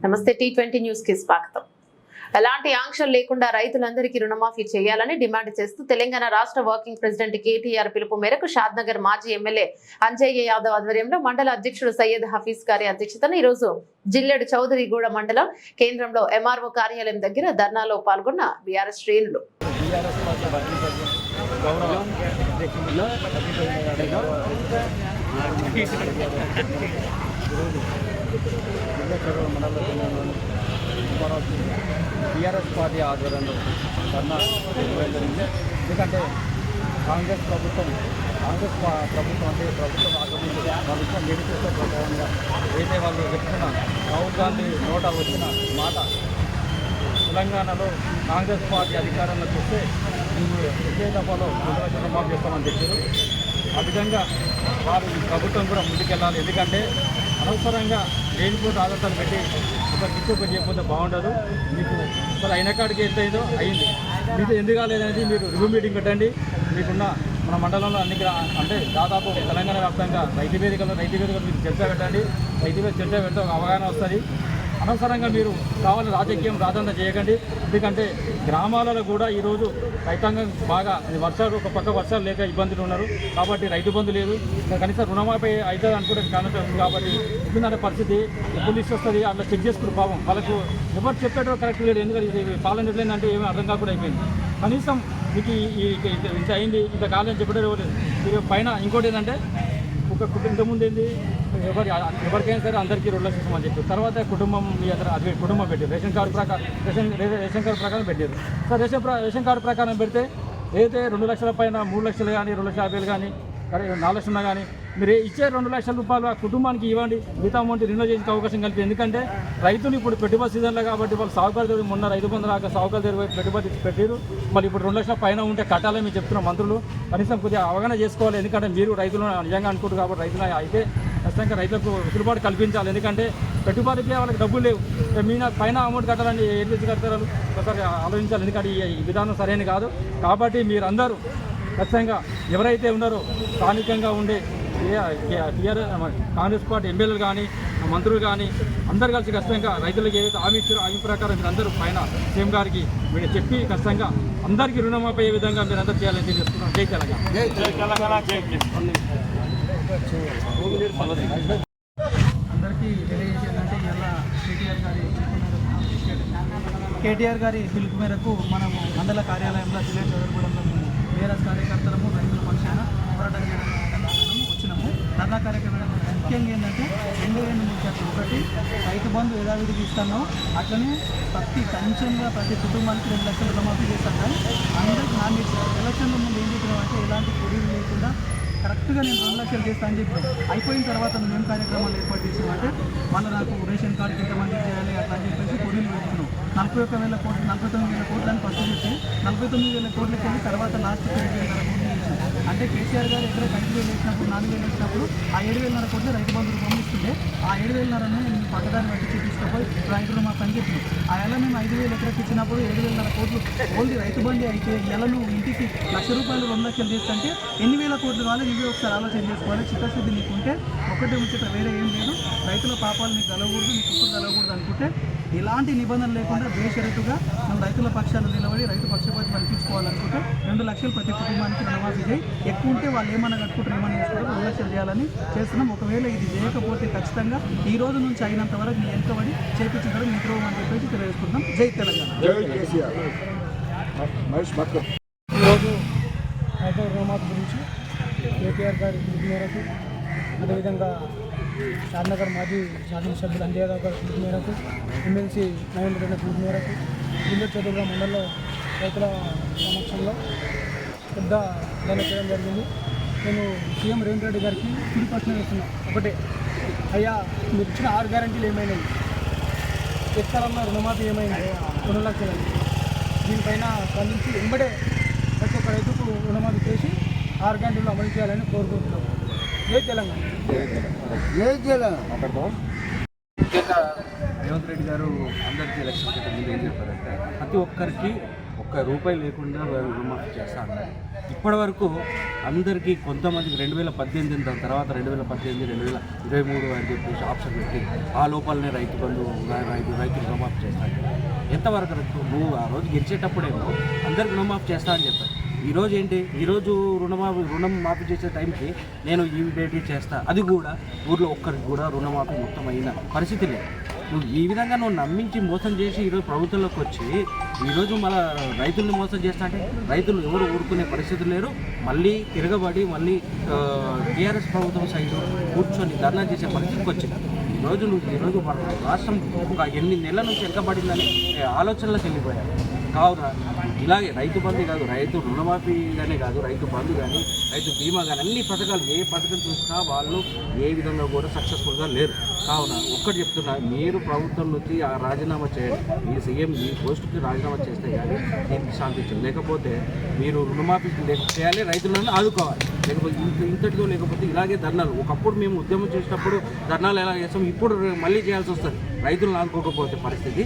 నమస్తే T20 news కి స్వాగతం. ఎలాంటి ఆంక్షలు లేకుండా రైతులందరికీ రుణమాఫీ చేయాలని డిమాండ్ చేస్తూ తెలంగాణ రాష్ట్ర వర్కింగ్ ప్రెసిడెంట్ కేటీఆర్ పిలుపు మేరకు షాద్నగర్ మాజీ ఎమ్మెల్యే అంజయ్య యాదవ్ ఆధ్వర్యంలో మండల అధ్యక్షుడు సయ్యద్ హఫీజ్ గారి అధ్యక్షతన ఈరోజు జిల్లెడు చౌదరిగూడ మండలం కేంద్రంలో ఎంఆర్ఓ కార్యాలయం దగ్గర ధర్నాలో పాల్గొన్న బీఆర్ఎస్ శ్రేణులు. టీఆర్ఎస్ పార్టీ ఆధ్వర్యంలో ధర్నా నిర్వహించింది. ఎందుకంటే కాంగ్రెస్ ప్రభుత్వం అంటే ప్రభుత్వం మేనిఫెస్టో ప్రకారంగా ఏదైతే వాళ్ళు చెప్తున్న రాహుల్ గాంధీ నోట వచ్చిన మాట తెలంగాణలో కాంగ్రెస్ పార్టీ అధికారంలో చూస్తే ఒకే దఫాలో రుణమాఫీ చేస్తామని చెప్పారు. ఆ విధంగా వారు ఈ ప్రభుత్వం కూడా ముందుకెళ్ళాలి. ఎందుకంటే అనవసరంగా లేనిపోతే ఆధారాలు పెట్టి ఒకటి చేయకపోతే బాగుండదు. మీకు అసలు అయిన కాడికి ఎంత అయిందో అయింది, మీకు ఎందుకు కాలేదనేది మీరు రివ్యూ మీటింగ్ పెట్టండి. మీకున్న మన మండలంలో అంటే దాదాపు తెలంగాణ వ్యాప్తంగా రైతు వేదికలు మీరు చర్చ పెట్టండి. రైతు వేదిక చర్చ పెడితే ఒక అవగాహన వస్తుంది. అనవసరంగా మీరు కావాలని రాజకీయం రాజంతా చేయకండి. ఎందుకంటే గ్రామాలలో కూడా ఈరోజు రైతాంగం బాగా వర్షాలు ఒక పక్క వర్షాలు లేక ఇబ్బందులు ఉన్నారు. కాబట్టి రైతు బంధు లేదు, కనీసం రుణమాఫీ అవుతుంది అనుకుంటే కారణం ఉంది. కాబట్టి ఇబ్బంది పరిస్థితి ఎప్పుడు లిస్ట్ వస్తుంది అట్లా చెక్ చేసుకుని పాపం వాళ్ళకు ఎవరు చెప్పేటో కరెక్ట్ లేదు. ఎందుకంటే పాలన ఎట్లయిందంటే ఏమీ అర్థం కాకుండా అయిపోయింది. కనీసం మీకు ఇంత అయింది ఇంత కాలం చెప్పడం మీరు పైన ఇంకోటి ఏంటంటే ఇంతకుముందు ఏంది ఎవరికైనా సరే అందరికీ 2 లక్షలు ఇస్తామని చెప్పారు. తర్వాత కుటుంబం అది కుటుంబం పెట్టారు. రేషన్ కార్డు ప్రకారం పెట్టారు. సో రేషన్ కార్డు ప్రకారం పెడితే ఏదైతే 2 లక్షల పైన 3 లక్షలు కానీ 2,50,000 కానీ 4 లక్షలు కానీ మీరు ఇచ్చే 2 లక్షల రూపాయలు ఆ కుటుంబానికి ఇవ్వండి. మిగతా అమౌంట్ రిన్యూ చేసే అవకాశం కలిపి. ఎందుకంటే రైతులు ఇప్పుడు పెట్టుబడి సీజన్లో కాబట్టి వాళ్ళు సాగుకారు దగ్గర మొన్న రైతు బంధు రాక సాగుకారు దగ్గర పెట్టుబడి పెట్టారు. మళ్ళీ ఇప్పుడు 2 లక్షల పైన ఉంటే కట్టాలని మీరు చెప్తున్న మంత్రులు కనీసం కొద్దిగా అవగాహన చేసుకోవాలి. ఎందుకంటే మీరు రైతులు నిజంగా అనుకుంటారు కాబట్టి రైతులు అయితే ఖచ్చితంగా రైతులకు వెసులుబాటు కల్పించాలి. ఎందుకంటే పెట్టుబడికి వాళ్ళకి డబ్బులు లేవు, మీ పైన అమౌంట్ కట్టాలని ఏం తెచ్చి కడతారు ఒకసారి ఆలోచించాలి. ఎందుకంటే ఈ విధానం సరైనది కాదు. కాబట్టి మీరందరూ ఖచ్చితంగా ఎవరైతే ఉన్నారో స్థానికంగా ఉండే కాంగ్రెస్ పార్టీ ఎమ్మెల్యేలు కానీ మంత్రులు కానీ అందరు కలిసి ఖచ్చితంగా రైతులకు ఏదైతే హామీ ఇచ్చారో హామీ ప్రకారం మీరు అందరూ పైన సీఎం గారికి మీరు చెప్పి ఖచ్చితంగా అందరికీ రుణమాఫీ అయ్యే విధంగా మీరు అందరూ చేయాలని తెలియజేస్తున్నాం. జై తెలంగాణ. అందరికీ తెలియజేసేదంటే ఇలా కేటీఆర్ గారి పిలుపు మేరకు మనము మండల కార్యాలయంలో జిల్లా చదువుకోవడంలో బీఆర్ఎస్ కార్యకర్తలము రైతుల పక్షాన పోరాటం చేయడానికి వచ్చినాము. ధర్నా కార్యక్రమం ముఖ్యంగా ఏంటంటే 2 ఒకటి రైతు బంధు యథావిధిగా ఇస్తున్నాం, అట్లనే కంచెంగా ప్రతి కుటుంబానికి 2 లక్షల రుణమాఫీ చేస్తాం. కానీ అందరికీ హామీ ఇచ్చారు. ఎలక్షన్ల ముందు ఏం చెప్పినాం అంటే ఎలాంటి కొరీలు లేకుండా కరెక్ట్గా నేను 2 లక్షలు చేస్తాను అని చెప్పి అయిపోయిన తర్వాత మేము కార్యక్రమాలు ఏర్పాటు చేసామంటే మళ్ళీ నాకు రేషన్ కార్డుకి ఎంతమంది చేయాలి అట్లా అని చెప్పేసి కొరీలు పెట్టుకున్నాం. 41,000 కోట్లు 49,000 కోట్లు అని ఫస్ట్ చెప్పి 49,000 కోట్లకి వెళ్ళి తర్వాత లాస్ట్ 7,500 కోట్లు చేసాం. అంటే కేసీఆర్ గారు ఎక్కడ 5,000 వేసినప్పుడు 4,000 వేసినప్పుడు ఆ 7,500 కోట్లు రైతు బంధు రూపంలో ఇస్తుంటే ఆ 7,500 నేను పక్కదాన్ని బట్టి చూపించుకోపోయి రైతు రుణమాఫీ అని చెప్పినాం. ఆ ఎలా మేము 5,000 ఎకరకు ఇచ్చినప్పుడు 7,500 కోట్లు ఓన్లీ రైతు బంధు అయితే ఎలా నువ్వు ఇంటికి 1,00,000 రూపాయలు 2 లక్షలు చేస్తుంటే ఎన్ని వేల కోట్లు కావాలి ఇవి ఒకసారి ఆలోచన చేసుకోవాలి. చిత్తశుద్ధి నీకుంటే ఒకటే ముచ్చట వేరే ఏం లేదు. రైతుల పాపాలు నీకు కలగకూడదు, నీ కుటుంబం కలగకూడదు అనుకుంటే ఇలాంటి నిబంధనలు లేకుండా బేషరతుగా మనం రైతుల పక్షాలు నిలబడి రైతు పక్షపాతి పనిపించుకోవాలనుకుంటే 2 లక్షలు ప్రతి కుటుంబానికి రుణమాఫీ చేయి. ఎక్కువ ఉంటే వాళ్ళు ఏమన్నా కట్టుకుంటారు ఏమన్నా చేసుకోవడం 2 లక్షలు చేయాలని చేస్తున్నాం. ఒకవేళ ఇది చేయకపోతే ఖచ్చితంగా ఈ రోజు నుంచి అయినంత వరకు మీ వెనుకబడి చేపించడం మిత్రం అని చెప్పేసి తెలియజేసుకుంటాం. జై తెలంగాణ. ఈరోజు రైతు రుణమాఫీ గురించి కేటీఆర్ గారి పిలుపు మేరకు, అదేవిధంగా షాద్నగర్ మాజీ శాసనసభ్యులు అంజయ్య గారి పిలుపు మేరకు, ఎమ్మెల్సీ నరేంద్ర రెడ్డి పిలుపు మేరకు జిల్లా చదువుల మండలంలో రైతుల సమక్షంలో పెద్ద ధన చేయడం జరిగింది. నేను సీఎం రేవంత్ రెడ్డి గారికి తిరిగి ప్రశ్న వేస్తున్నాను. ఒకటే, అయ్యా మీరు ఇచ్చిన 6 గ్యారంటీలు ఏమైనాయి? ఎక్కడన్నా రుణమాఫీ ఏమైంది? 2 లక్షలు. దీనిపైన స్పందించి వెంబడే ప్రతి ఒక్క రైతుకు రుణమాఫీ చేసి 6 గ్యారంటీలు అమలు చేయాలని కోరుకుంటున్నాం. జై తెలంగాణ. ముఖ్యంగా రేవంత్ రెడ్డి గారు అందరికీ ఎలక్షన్ ముందు ఏం చెప్పారంటే ప్రతి ఒక్కరికి ₹1 లేకుండా రుణమాఫీ చేస్తా అన్నారు. ఇప్పటి వరకు అందరికీ కొంతమందికి 2018 దాని తర్వాత 2018, 2023 అని చెప్పేసి ఆప్షన్ పెట్టి ఆ లోపలనే రైతు రుణమాఫీ చేస్తాను. ఎంతవరకు నువ్వు ఆ రోజు గెలిచేటప్పుడేమో అందరికి రుణమాఫీ చేస్తా అని చెప్పారు. ఈరోజు ఏంటి, ఈరోజు రుణం మాఫీ చేసే టైంకి నేను ఈ డేట్ చేస్తా, అది కూడా ఊర్లో ఒక్కరికి కూడా రుణమాఫీ మొత్తం అయిన పరిస్థితి లేదు. నువ్వు ఈ విధంగా నమ్మించి మోసం చేసి ఈరోజు ప్రభుత్వంలోకి వచ్చి ఈరోజు మళ్ళీ రైతుల్ని మోసం చేస్తా అంటే రైతులు ఎవరు ఊరుకునే పరిస్థితి లేరు. మళ్ళీ తిరగబడి మళ్ళీ టీఆర్ఎస్ ప్రభుత్వం సైడు కూర్చొని ధర్నా చేసే పరిస్థితికి వచ్చింది. ఈరోజు మన రాష్ట్రం ఒక 8 నెలల నుంచి వెనకబడిందని ఆలోచనలకు వెళ్ళిపోయారు. కావున ఇలాగే రైతు బంధు కాదు, రైతు రుణమాఫీగానే కాదు, రైతు బంధు కానీ రైతు బీమా కానీ అన్ని పథకాలు ఏ పథకం చూసినా వాళ్ళు ఏ విధంగా కూడా సక్సెస్ఫుల్గా లేరు. కావున ఒక్కటి చెప్తున్నా, మీరు ప్రభుత్వం నుంచి ఆ రాజీనామా చేయండి. మీ సీఎం మీ పోస్టుకి రాజీనామా చేస్తే కానీ దీనికి శాంతించండి. లేకపోతే మీరు రుణమాఫీ చేయాలి, రైతులను ఆదుకోవాలి. లేకపోతే ఇంతటితో లేకపోతే ఇలాగే ధర్నాలు. ఒకప్పుడు మేము ఉద్యమం చేసినప్పుడు ధర్నాలు ఎలా చేస్తాం, ఇప్పుడు మళ్ళీ చేయాల్సి వస్తుంది. రైతులను ఆదుకోకపోతే పరిస్థితి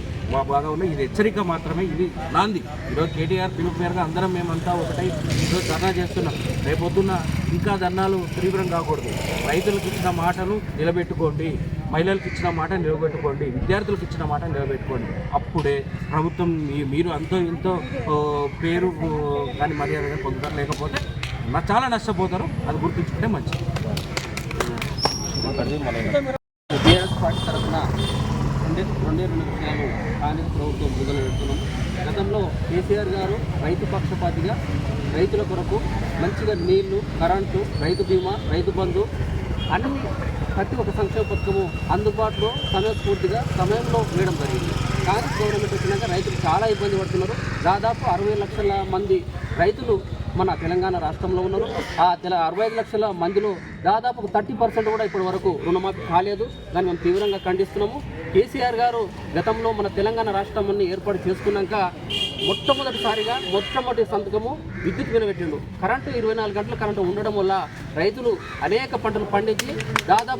బాగా ఉన్నాయి. ఇది హెచ్చరిక మాత్రమే, ఇది నాంది. ఈరోజు కేటీఆర్ పిలుపు మేరకు అందరం మేమంతా ఒకటై ఈరోజు ధర్నా చేస్తున్నాం. రేపొద్దున్న ఇంకా ధర్నాలు తీవ్రం కాకూడదు. రైతులకు ఇచ్చిన మాటను నిలబెట్టుకోండి, మహిళలకు ఇచ్చిన మాట నిలబెట్టుకోండి, విద్యార్థులకు ఇచ్చిన మాట నిలబెట్టుకోండి. అప్పుడే ప్రభుత్వం మీరు అంతో ఇంతో పేరు కానీ మర్యాదగా పొందుతారు. లేకపోతే చాలా నష్టపోతారు. అది గుర్తుంచుకుంటే మంచిది. టీఆర్ఎస్ పార్టీ తరఫున 2 విషయాలు కాంగ్రెస్ ప్రభుత్వం మొదలు పెడుతున్నాము. గతంలో కేసీఆర్ గారు రైతు పక్షపాతిగా రైతుల కొరకు మంచిగా నీళ్లు, కరెంటు, రైతు బీమా, రైతు బంధు అన్ని ప్రతి ఒక్క సంక్షేమ పథకము అందుబాటులో సమయస్ఫూర్తిగా సమయంలో వేయడం జరిగింది. కాంగ్రెస్ గవర్నమెంట్ వచ్చినాక రైతులు చాలా ఇబ్బంది పడుతున్నారు. దాదాపు 60 లక్షల మంది రైతులు మన తెలంగాణ రాష్ట్రంలో ఉన్నారు. ఆ 65 లక్షల మందిలో దాదాపు 30% కూడా ఇప్పటి వరకు రుణమాఫీ కాలేదు. దాన్ని మేము తీవ్రంగా ఖండిస్తున్నాము. కేసీఆర్ గారు గతంలో మన తెలంగాణ రాష్ట్రాన్ని ఏర్పాటు చేసుకున్నాక మొట్టమొదటి సంతకము విద్యుత్ మీద పెట్టిండు. కరెంటు 24 గంటల కరెంటు ఉండడం వల్ల రైతులు అనేక పంటలు పండించి దాదాపు